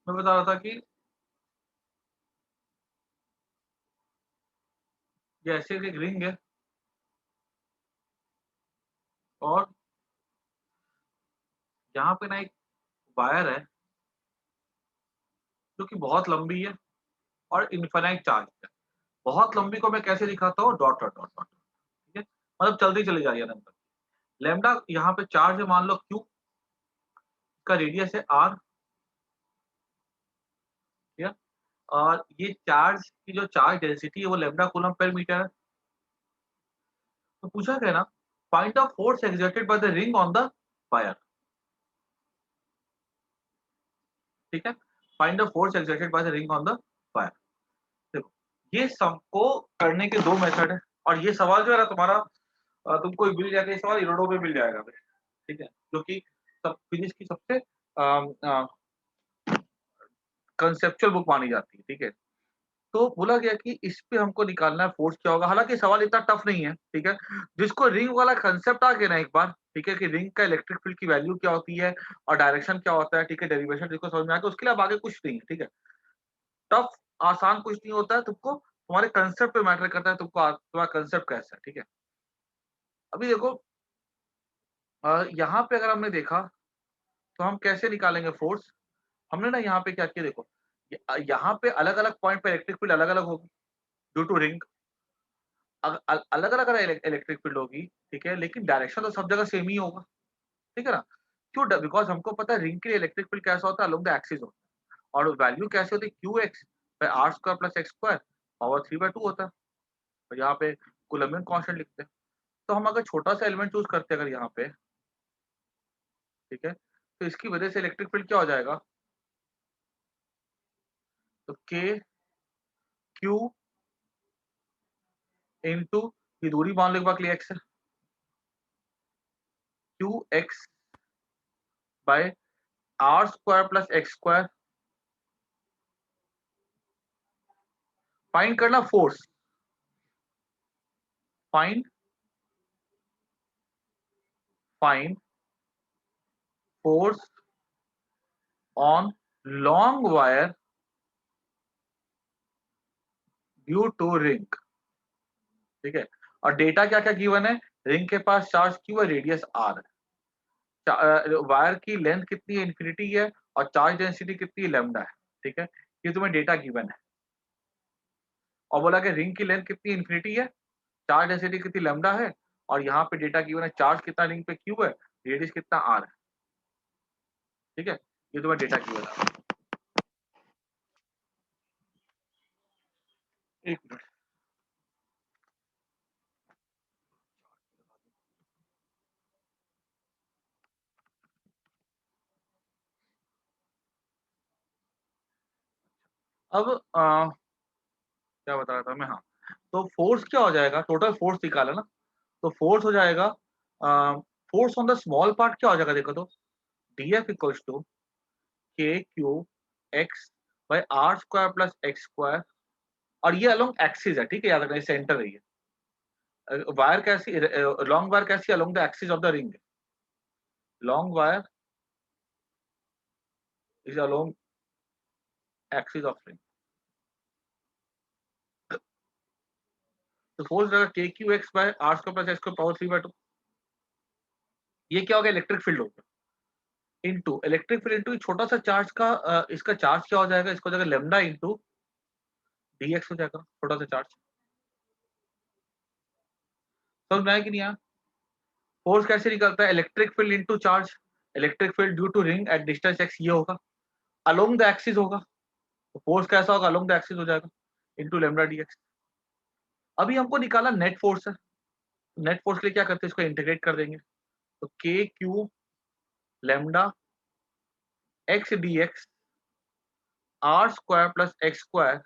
मैं बता रहा था कि ये ऐसे एक रिंग है और यहाँ पे ना एक वायर है जो कि बहुत लंबी है और इनफाइनाइट चार्ज है। बहुत लंबी को मैं कैसे दिखाता हूँ? डॉट, डॉट, डॉट, डॉट, ठीक है? मतलब चलती चली जा रही है नंबर। लैम्ब्डा यहाँ पे चार्ज है मान लो q, का रेडियस है r, ठीक है? और ये चार्ज की जो चार्ज डेंसिटी है वो लैम्ब्डा कूलम्ब पर मीटर है। तो पूछा गया ना, find the force exerted by the ring on the wire, ठीक है? Find the force exerted by the ring on the wire. देखो, ये सम को करने के 2 मेथड है और ये सवाल जो है ना तुम्हारा तुमको मिल जाएगा, ये सवाल इरोडो में मिल जाएगा, ठीक है? जो कि सब फिजिक्स की सबसे कंसेप्चुअल बुक मानी जाती है, ठीक है? तो बोला गया कि इस पे हमको निकालना है फोर्स क्या होगा। हालाँकि सवाल इतना टफ नहीं है, ठीक है? जिसको रिंग वाला कांसेप्ट आ गया ना एक बार, ठीक है? कि रिंग का इलेक्ट्रिक फील्ड की वैल्यू क्या होती है और डायरेक्शन क्या होता है, ठीक है? डेरिवेशन जिसको समझ में आ गया उसके लिए अब आगे कुछ नहीं है, ठीक है? टफ आसान कुछ नहीं होता है, तुमको तुम्हारे कांसेप्ट पे मैटर करता है, तुम्हारा कांसेप्ट कैसा है, ठीक है? अभी देखो यहाँ पे अगर हमने देखा तो हम कैसे निकालेंगे फोर्स? हमने ना यहाँ पे क्या किया देखो, यहाँ पे अलग-अलग पॉइंट पे इलेक्ट्रिक फील्ड अलग-अलग होगी ड्यू टू रिंग। अलग-अलग अगर इलेक्ट्रिक फील्ड होगी, ठीक है? लेकिन डायरेक्शन तो सब जगह सेम ही होगा, ठीक है ना? क्यों? बिकॉज़ हमको पता है रिंग के लिए इलेक्ट्रिक फील्ड कैसा होता है, अलोंग द एक्सिस होता है और वैल्यू कैसे होती है, qx by r square plus x square power 3/2 होता है और यहाँ पे कूलम्बियन कांस्टेंट लिखते हैं। तो हम अगर छोटा-सा एलिमेंट चूज़ करते हैं अगर यहाँ पे, ठीक है? तो इसकी वजह से इलेक्ट्रिक फील्ड क्या हो जाएगा? तो k q इनटू ये दूरी मान लो एक बार के लिए x है, qx by r square plus x square. Find करना force, find find force on long wire due to ring, ठीक है? और डेटा क्या-क्या गिवन है? रिंग के पास चार्ज q है, रेडियस r है। वायर की लेंथ कितनी है? इन्फिनिटी है और चार्ज डेंसिटी कितनी है? लैम्ब्डा है, ठीक है? ये तुम्हें डेटा गिवन है और बोला कि रिंग की लेंथ कितनी इन्फिनिटी है, चार्ज डेंसिटी कितनी लैम्ब्डा है और यहाँ पे डेटा गिवन है चार्ज कितना रिंग पे q है, रेडियस कितना r है, ठीक है? ये तुम्हें डेटा गिवन है। 1 मिनट। अब क्या बता रहा था मैं? हाँ, तो फोर्स क्या हो जाएगा? टोटल फोर्स निकाला ना, तो फोर्स हो जाएगा force on the small part क्या हो जाएगा देखो तो, df equals to k q x by r square plus x square और ये अलोंग एक्सिस है, ठीक है? याद रखना ये सेंटर है ये। वायर कैसी लॉन्ग वायर कैसी along the axis of the ring, long wire is along axis of ring. तो फोर्स रहेगा k q x by r square plus x square power 3/2। ये क्या हो गया? इलेक्ट्रिक फील्ड हो गया इनटू इलेक्ट्रिक फील्ड इनटू छोटा सा चार्ज का इसका चार्ज क्या हो जाएगा? इसको हो जाएगा लैम्ब्डा इनटू dx हो जाएगा, छोटा सा चार्ज। समझ में आया कि नहीं आया? फोर्स कैसे निकलता है? Electric field into charge, electric field due to ring at distance x ये होगा, अलोंग द एक्सिस होगा, तो फोर्स कैसा होगा? अलोंग द एक्सिस हो जाएगा इनटू लैम्ब्डा dx। अभी हमको निकाला नेट फोर्स है, नेट फोर्स के लिए क्या करते हैं? इसको इंटीग्रेट कर देंगे, तो k q lambda x dx r square plus x square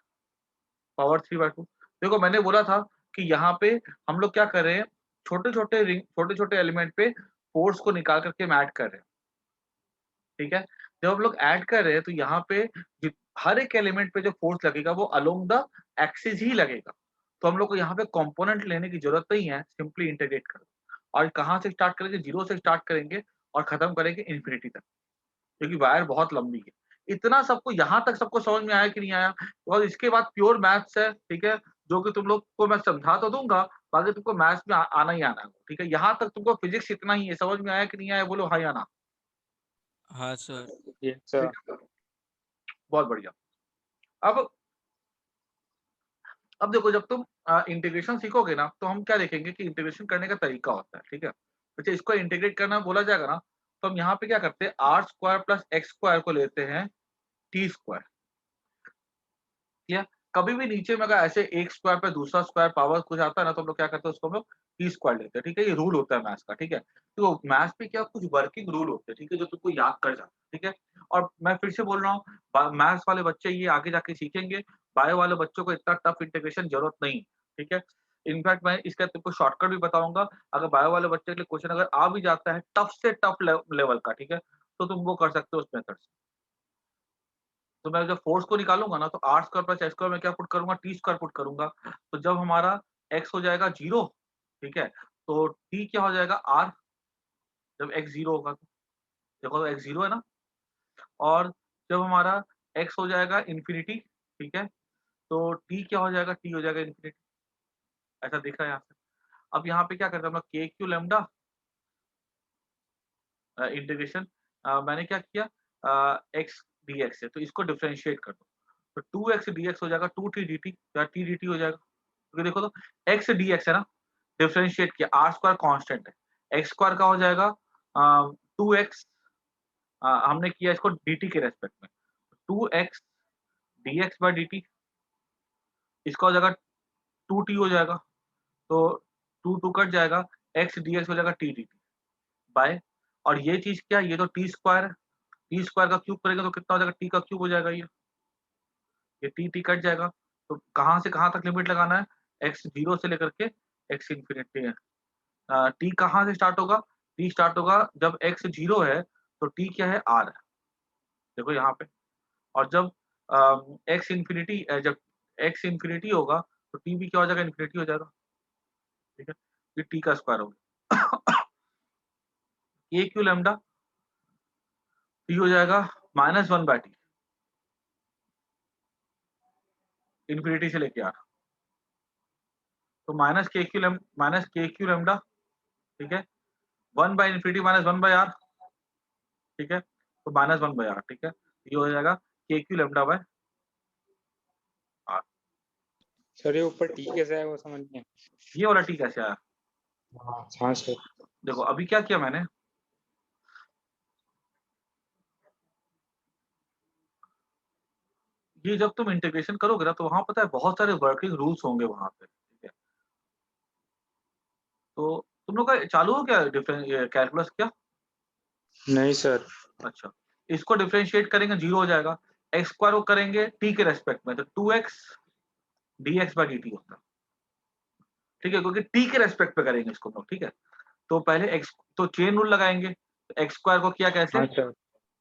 power 3/2। देखो मैंने बोला था कि यहाँ पे हम लोग क्या कर रहे हैं, छोटे-छोटे रिंग छोटे-छोटे एलिमेंट पे फोर्स को निकाल करके हम ऐड कर रहे हैं, ठीक है? जब हम लोग ऐड कर रहे हैं तो यहाँ पे हर एक एलिमेंट पे जो फोर्स लगेगा वो अलोंग द एक्सिस ही लगेगा। तो हम लोग को यहाँ पे कंपोनेंट लेने की जरूरत नहीं है, सिंपली इंटीग्रेट कर और कहाँ से स्टार्ट करेंगे? 0 से स्टार्ट करेंगे और खत्म करेंगे इन्फिनिटी तक, क्योंकि वायर बहुत लंबी है। इतना सबको यहाँ तक सबको समझ में आया कि नहीं आया? और इसके बाद प्योर मैथ्स है, ठीक है? जो कि तुम लोग को मैं समझा तो दूँगा, बाकी तुमको मैथ्स में आना ही आना है, ठीक है? यहाँ तक तुमको फिजिक्स इतना ही है, समझ में आया कि नहीं आया? बोलो हाँ या ना? हाँ सर। Yes sir. ठीक है? बहुत बढ़िया। अब देखो जब तुम इंटीग्रेशन सीखोगे ना, तो हम क्या देखेंगे कि इंटीग्रेशन करने का तरीका होता है, ठीक है? अच्छा इसको इंटीग्रेट करना बोला जाएगा ना, तो हम यहाँ पे क्या करते हैं r square plus x square को लेते हैं टी स्क्वायर। या कभी भी नीचे में अगर ऐसे एक स्क्वायर पे दूसरा स्क्वायर पावर कुछ आता है ना, तो हम लोग क्या करते हैं उसको हम लोग टी स्क्वायर लेते हैं, ठीक है? ये रूल होता है मैथ्स का, ठीक है? तो मैथ्स पे क्या कुछ वर्किंग रूल होते हैं, ठीक है? जो तुमको याद कर जाना, ठीक है? और मैं फिर से बोल रहा हूँ मैथ्स वाले बच्चे ये आगे जाके सीखेंगे, बायो वाले बच्चों को इतना टफ इंटीग्रेशन जरूरत नहीं, ठीक है? इनफैक्ट मैं इसका तुमको शॉर्टकट भी बताऊंगा, अगर बायो वाले बच्चे के लिए क्वेश्चन अगर आ भी जाता है टफ से टफ लेवल का, ठीक है? तो तुम वो कर सकते हो उस मेथड से। तो मैं जब फोर्स को निकालूंगा ना, तो r square plus x square में क्या पुट करूंगा टी स्क्वायर पुट करूंगा। तो जब हमारा एक्स हो जाएगा 0, ठीक है? तो टी क्या हो जाएगा आर, जब एक्स 0 होगा तो देखो तो एक्स 0 है ना। और जब हमारा एक्स हो जाएगा इन्फिनिटी, ठीक है? तो टी क्या हो जाएगा, टी हो जाएगा इन्फिनिटी। ऐसा दिख रहा है यहाँ से। अब यहाँ पे क्या करते हैं हम लोग के क्यू लेमडा इंटीग्रेशन, मैंने क्या किया एक्स डी एक्स है, तो इसको डिफरेंशिएट कर दो। तो 2x dx हो जाएगा 2t dt या t dt हो जाएगा, क्योंकि देखो तो x dx है ना, डिफरेंशिएट किया, आर स्क्वायर कांस्टेंट है, एक्स स्क्वायर का हो जाएगा 2x, हमने किया इसको dt के रेस्पेक्ट में, 2x dx बाय dt, इसका हो जाएगा 2t हो जाएगा, तो 2 2 कट जाएगा, x dx हो जाएगा t dt बाय, और ये चीज क्या, ये तो t स्क्वायर है, t स्क्वायर का क्यूब करेगा तो कितना हो जाएगा, t का क्यूब हो जाएगा, ये टी कट जाएगा। तो कहाँ से कहाँ तक लिमिट लगाना है, एक्स 0 से लेकर के एक्स इन्फिनिटी है। टी कहाँ से स्टार्ट होगा, टी स्टार्ट होगा जब एक्स 0 है, तो टी क्या है आर है, देखो यहाँ पे। और जब एक्स इन्फिनिटी जब एक्स इन्फिनिटी होगा, तो टी भी क्या हो जाएगा, इन्फिनिटी हो जाएगा, ठीक है? ये टी का स्क्वायर होगा। ए क्यू लेमडा टी हो जाएगा -1/t, इन्फिनिटी से लेके आर, तो माइनस के क्यू लेमडा, ठीक है? 1/इन्फिनिटी -1/r, ठीक है? तो -1/r, ठीक है? ये हो जाएगा k q lambda by r. Sir ये ऊपर टी कैसे है वो समझ नहीं ये वाला टी कैसे आया, आया। हाँ सर। देखो अभी क्या किया मैंने, ये जब तुम इंटीग्रेशन करोगे ना, तो वहां पता है बहुत सारे वर्किंग रूल्स होंगे वहां पे, ठीक है? तो तुम लोग का चालू हो क्या डिफरेंस कैलकुलस क्या? नहीं सर। अच्छा, इसको डिफरेंशिएट करेंगे 0 हो जाएगा, एक्स स्क्वायर को करेंगे टी के रेस्पेक्ट में, तो 2x dx बाय dt होता है, ठीक है? क्योंकि टी के रेस्पेक्ट पे करेंगे इसको हम लोग, ठीक है? तो पहले एक्स, तो चेन रूल लगाएंगे, एक्स स्क्वायर को किया कैसे, हाँ सर।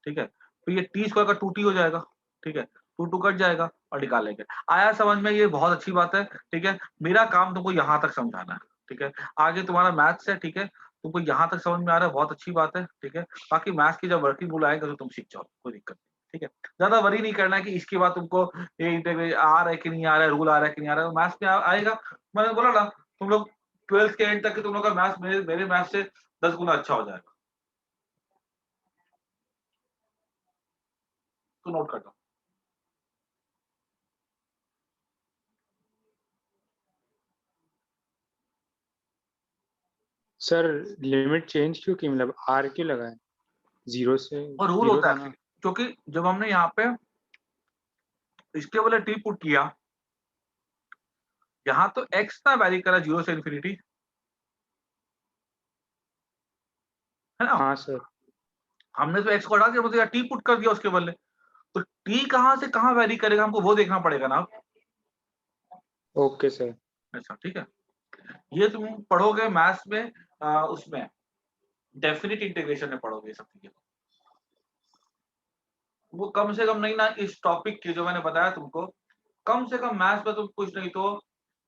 ठीक है? तो ये टी स्क्वायर का 2t हो जाएगा, ठीक है? 2 2 कट जाएगा और निकालेंगे। आया समझ में, ये बहुत अच्छी बात है, ठीक है? मेरा काम तुमको यहाँ तक समझाना है, ठीक है? आगे तुम्हारा मैथ्स है, ठीक है? तुमको यहाँ तक समझ में आ रहा है, बहुत अच्छी बात है, ठीक है? बाकी मैथ्स की जब वर्किंग रूल आएगा तो तुम सीख जाओ, कोई दिक्कत नहीं, ठीक है? ज्यादा वरी नहीं करना है कि इसके बाद तुमको ये इंटीग्रेशन आ रहा है कि नहीं आ रहा है, रूल आ रहा है कि नहीं आ रहा है, मैथ्स में आएगा। मैंने बोला ना, तुम लोग 12th के एंड तक के तुम लोग का मैथ्स मेरे मैथ्स से 10 गुना अच्छा हो जाएगा, तो नोट कर लो। सर लिमिट चेंज क्यों की, मतलब आर क्यों लगाए, 0 से और रूल 0 होता था है ना। क्योंकि जब हमने यहाँ पे इसके वाले टी पुट किया, यहाँ तो एक्स ना वैरी करा 0 से इन्फिनिटी, है ना? हाँ सर। हमने तो एक्स को हटा दिया, मतलब टी पुट कर दिया उसके बदले, तो टी कहाँ से कहाँ वैरी करेगा हमको वो देखना पड़ेगा ना। Okay sir. अच्छा ठीक है, ये तुम पढ़ोगे मैथ्स में, उसमें डेफिनिट इंटीग्रेशन में पढ़ोगे ये सब चीजें। वो कम से कम नहीं ना, इस टॉपिक के जो मैंने बताया तुमको, कम से कम मैथ्स में तुम कुछ नहीं तो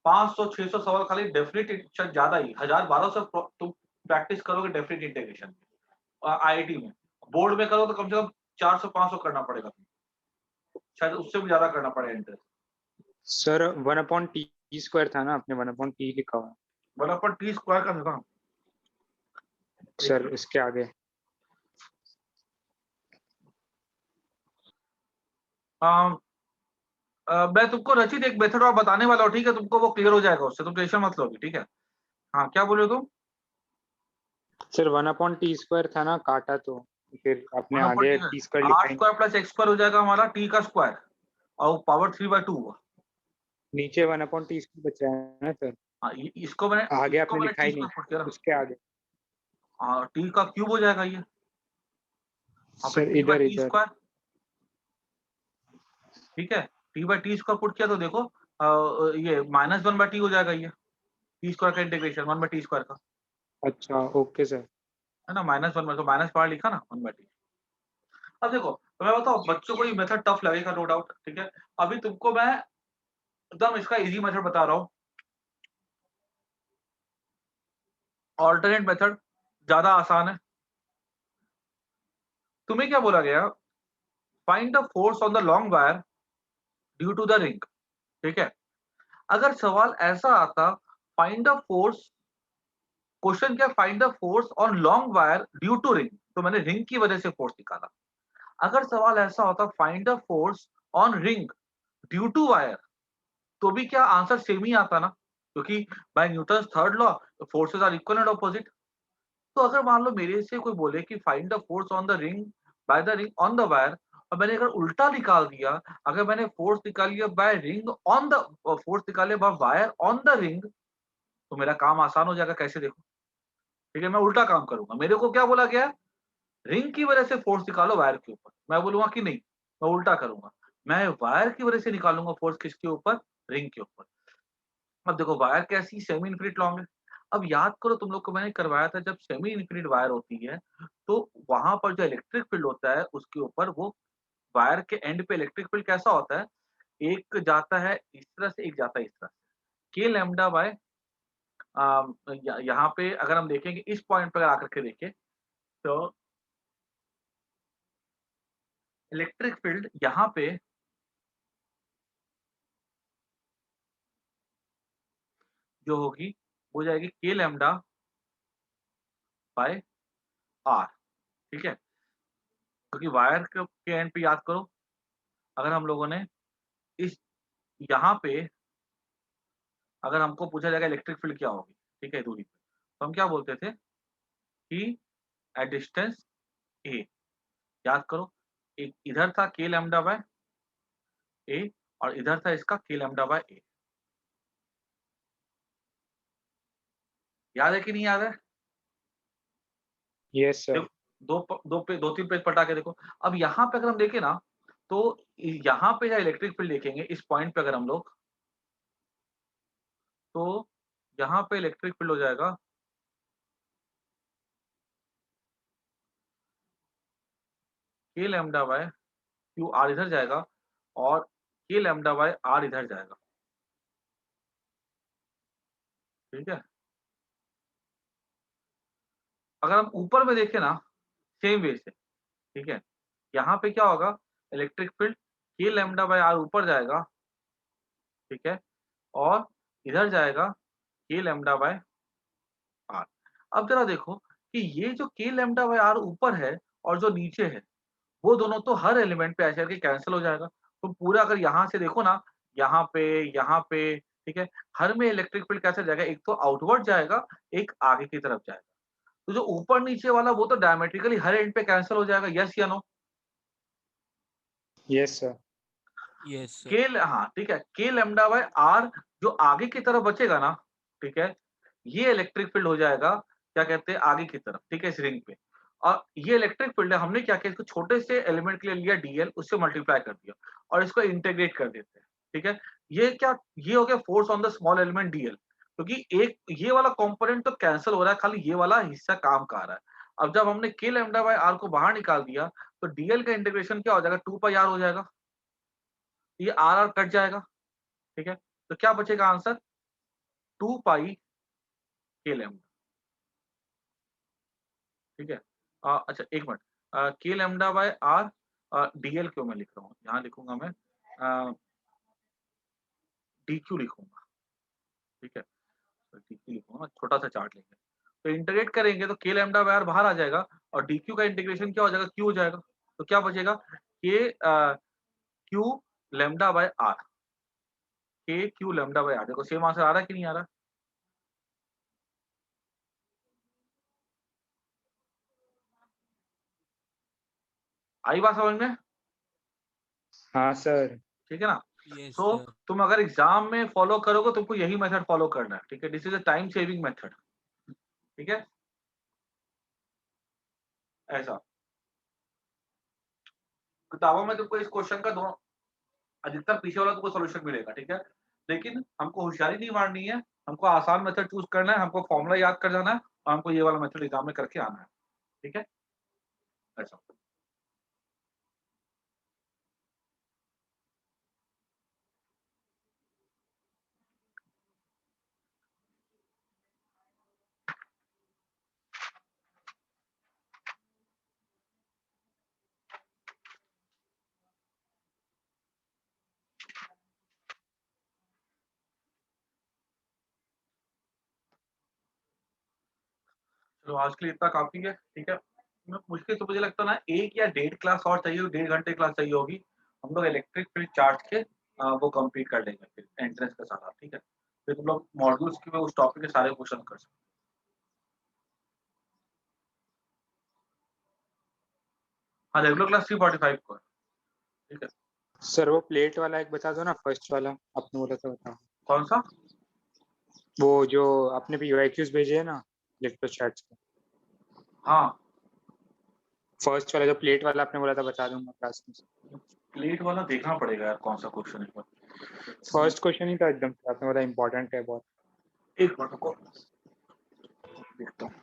500-600 सवाल खाली डेफिनिट, शायद ज्यादा ही 1000-1200 तुम प्रैक्टिस करोगे डेफिनिट इंटीग्रेशन आईआईटी में। बोर्ड में करो तो कम से कम 400-500 करना पड़ेगा। शायद उससे भी ज्यादा करना पड़े इंटरेस्ट। सर 1/t² था ना, आपने 1/t लिखा हुआ है। 1/t² का था। सर इसके आगे मैं तुमको रचित एक मेथड और बताने वाला हूँ, ठीक है? तुमको वो क्लियर हो जाएगा उससे, तुम टेंशन मत लोगे, ठीक है? हाँ, क्या बोले तुम? सर 1/t² था ना, काटा तो फिर आपने आगे t² लिखा ही r² + x² हो जाएगा हमारा t का स्क्वायर और पावर 3/2 हुआ। नीचे 1/t² बच रहा है ना सर, हाँ, इसको मैंने आगे आपने लिखा ही t² नहीं, पुट किया ना। उसके आगे हाँ, t का क्यूब हो जाएगा ये। और फिर सर t इधर t इधर। स्क्वायर, ठीक है? t स्क्वायर पुट किया तो देखो ये -1/t हो जाएगा ये, t² का इंटीग्रेशन 1/t² का, अच्छा ओके सर। है ना? -1 में तो माइनस पावर लिखा ना 1/t। अब देखो, तो मैं बताऊं, बच्चों को ये मेथड टफ लगेगा नो डाउट, ठीक है? अभी तुमको मैं एकदम इसका इजी मेथड बता रहा हूँ। ऑल्टरनेट मेथड ज्यादा आसान है। तुम्हें क्या बोला गया? Find the force on the long wire due to the ring, ठीक है? अगर सवाल ऐसा आता, फाइंड द फोर्स, क्वेश्चन क्या, find the force on long wire due to ring, तो मैंने रिंग की वजह से फोर्स निकाला। अगर सवाल ऐसा होता, find the force on ring due to wire, तो भी क्या आंसर सेम ही आता ना, क्योंकि by Newton's third law forces are equal and opposite. तो अगर मान लो मेरे से कोई बोले कि find the force on the ring by the ring on the wire, और मैंने अगर उल्टा निकाल दिया, अगर मैंने फोर्स निकाल लिया by ring on the, force निकाले by wire on the ring, तो मेरा काम आसान हो जाएगा। कैसे देखो, ठीक है? मैं उल्टा काम करूंगा। मेरे को क्या बोला गया? रिंग की वजह से फोर्स निकालो वायर के ऊपर। मैं बोलूंगा कि नहीं, मैं उल्टा करूंगा, मैं वायर की वजह से निकालूंगा फोर्स किसके ऊपर? रिंग के ऊपर। अब देखो, वायर कैसी, सेमी इन्फिनिट लॉन्ग है। अब याद करो, तुम लोग को मैंने करवाया था, जब सेमी इन्फिनिट वायर होती है तो वहां पर जो इलेक्ट्रिक फील्ड होता है उसके ऊपर, वो वायर के एंड पे इलेक्ट्रिक फील्ड कैसा होता है? एक जाता है इस तरह से, एक जाता है इस तरह से। के लैम्डा बाय यहाँ पे अगर हम देखेंगे, इस पॉइंट पर आकर के देखें, तो इलेक्ट्रिक फील्ड यहाँ पे जो होगी वो जाएगी के लैम्डा बाय आर, ठीक है? क्योंकि वायर के एंड पे याद करो, अगर हम लोगों ने इस यहाँ पे, अगर हमको पूछा जाएगा इलेक्ट्रिक फील्ड क्या होगी, ठीक है, दूरी पे, तो हम क्या बोलते थे कि एट डिस्टेंस ए, याद करो, एक इधर था के लैम्डा बाय ए और इधर था इसका के लैम्डा बाय ए। याद है कि नहीं याद है? Yes sir. देखो, दो तीन पेज पलटा के देखो। अब यहाँ पे अगर हम देखें ना, तो यहाँ पे जो इलेक्ट्रिक फील्ड देखेंगे इस पॉइंट पे, अगर हम लोग, तो यहाँ पे इलेक्ट्रिक फील्ड हो जाएगा के लैम्डा बाय क्यू, आर इधर जाएगा और के लैम्डा बाय आर इधर जाएगा, ठीक है? अगर हम ऊपर में देखें ना, सेम वे से, ठीक है, यहाँ पे क्या होगा? इलेक्ट्रिक फील्ड के लैम्डा बाय आर ऊपर जाएगा, ठीक है, और इधर जाएगा के लैम्डा बाय आर। अब जरा देखो कि ये जो के लैम्डा बाय आर ऊपर है और जो नीचे है, वो दोनों तो हर एलिमेंट पे ऐसे करके कैंसिल हो जाएगा। तो पूरा अगर यहाँ से देखो ना, यहाँ पे, ठीक है, हर में इलेक्ट्रिक फील्ड कैसे जाएगा? एक तो आउटवर्ड जाएगा, एक आगे की तरफ जाएगा। तो जो ऊपर नीचे वाला वो तो डायमेट्रिकली हर एंड पे कैंसिल हो जाएगा। यस या no? Yes sir. yes sir, के, हाँ ठीक है, के लैम्डा बाय आर जो आगे की तरफ बचेगा ना, ठीक है, ये इलेक्ट्रिक फील्ड हो जाएगा, क्या कहते हैं, आगे की तरफ, ठीक है, इस रिंग पे। और ये इलेक्ट्रिक फील्ड है, हमने क्या किया, इसको छोटे से एलिमेंट के लिए लिया डीएल, उससे मल्टीप्लाई कर दिया और इसको इंटीग्रेट कर देते हैं, ठीक है? ये क्या, ये हो गया force on the small element DL, क्योंकि एक ये वाला कंपोनेंट तो कैंसिल हो रहा है, खाली ये वाला हिस्सा काम का आ रहा है। अब जब हमने के लैम्डा बाय आर को बाहर निकाल दिया, तो डीएल का इंटीग्रेशन क्या हो जाएगा? 2 पाई आर हो जाएगा, ये आर आर कट जाएगा, ठीक है? तो क्या बचेगा आंसर? 2 पाई के लैम्डा, ठीक है? अच्छा एक मिनट, के लैम्डा बाय आर डीएल क्यों मैं लिख रहा हूँ, यहाँ लिखूंगा मैं DQ लिखूंगा, ठीक है, तो DQ लिखूंगा, छोटा सा चार्ट लेंगे, तो इंटीग्रेट करेंगे तो k लैम्डा बाय r बाहर आ जाएगा और DQ का इंटीग्रेशन क्या हो जाएगा, Q हो जाएगा, तो क्या बचेगा, Q lambda by r, K Q lambda by r, देखो सेम आंसर आ रहा है कि नहीं आ रहा? आई बात समझ में? हाँ सर। ठीक है ना? Yes, तो sir. तुम अगर एग्जाम में फॉलो करोगे तुमको यही मेथड फॉलो करना है, ठीक है, this is a time saving method, ठीक है, ऐसा। किताबों में तुमको इस क्वेश्चन का दोनों अधिकतर पीछे वाला तुमको सॉल्यूशन मिलेगा, ठीक है, लेकिन हमको होशियारी नहीं मारनी है, हमको आसान मेथड चूज करना है, हमको फॉर्मूला याद कर जाना है और हमको ये वाला मेथड एग्जाम में करके आना है, ठीक है, ऐसा। चलो आज के लिए इतना काफी है, ठीक है, मुश्किल से मुझे लगता है ना 1 या 1.5 क्लास और चाहिए, 1.5 घंटे क्लास चाहिए होगी, हम लोग इलेक्ट्रिक फील्ड चार्ज के वो कंप्लीट कर लेंगे फिर एंट्रेंस के साथ, ठीक है, फिर तुम लोग मॉड्यूल्स के उस टॉपिक के सारे क्वेश्चन कर सकते। हाँ, रेगुलर क्लास 3:45 को है, ठीक है। सर वो प्लेट वाला एक बता दो ना, फर्स्ट वाला आपने बोला था, बताओ। कौन सा? वो जो आपने भी यूआईक्यूज भेजे है ना लेक्चर चैट्स पे, हाँ, फर्स्ट वाला जो प्लेट वाला आपने बोला था, बता दूंगा क्लास में। प्लेट वाला देखना पड़ेगा यार, कौन सा क्वेश्चन है। फर्स्ट क्वेश्चन ही था एकदम से, आपने बोला इंपॉर्टेंट है बहुत। एक मिनट को देखता हूँ।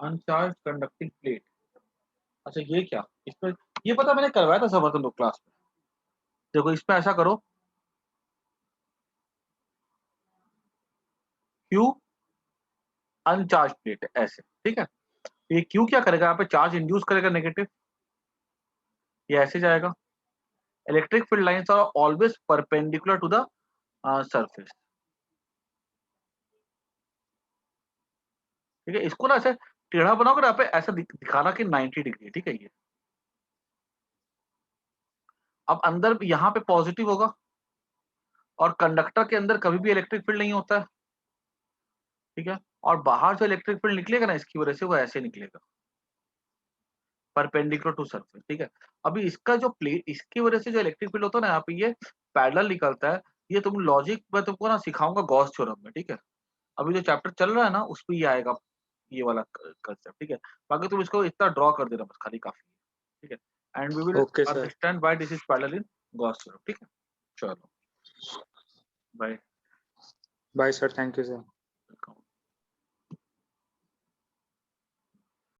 अनचार्ज कंडक्टिंग प्लेट, अच्छा ये क्या, इसमें ये पता मैंने करवाया था समर्थन लोग क्लास में, देखो इसमें ऐसा करो, क्यू अनचार्ज प्लेट ऐसे, ठीक है, ये क्यू क्या करेगा, यहाँ पे चार्ज इंड्यूस करेगा नेगेटिव, ये ऐसे जाएगा, electric field lines are always perpendicular to the surface, ठीक है, इसको ना ऐसे टेढ़ा बनाओगे ना, यहाँ पे ऐसा दिखाना कि 90 डिग्री, ठीक है, ये अब अंदर यहाँ पे पॉजिटिव होगा और कंडक्टर के अंदर कभी भी इलेक्ट्रिक फील्ड नहीं होता है, ठीक है, और बाहर जो इलेक्ट्रिक फील्ड निकलेगा ना इसकी वजह से वो ऐसे निकलेगा परपेंडिकुलर टू सरफेस, ठीक है, अभी इसका जो प्लेट, इसकी वजह से जो इलेक्ट्रिक फील्ड होता है ना यहाँ पे ये पैरेलल निकलता है, ये तुम लॉजिक मैं तुमको ना सिखाऊंगा गॉस थ्योरम में, ठीक है, अभी जो चैप्टर चल रहा है ना उस पे ये आएगा, ये वाला कंसेप्ट, ठीक है, बाकी तुम इसको इतना ड्रॉ कर देना बस खाली काफी है, ठीक है, and we will okay sir. Understand why this is parallel in Gauss theorem, ठीक है, चलो bye. Bye sir, thank you sir.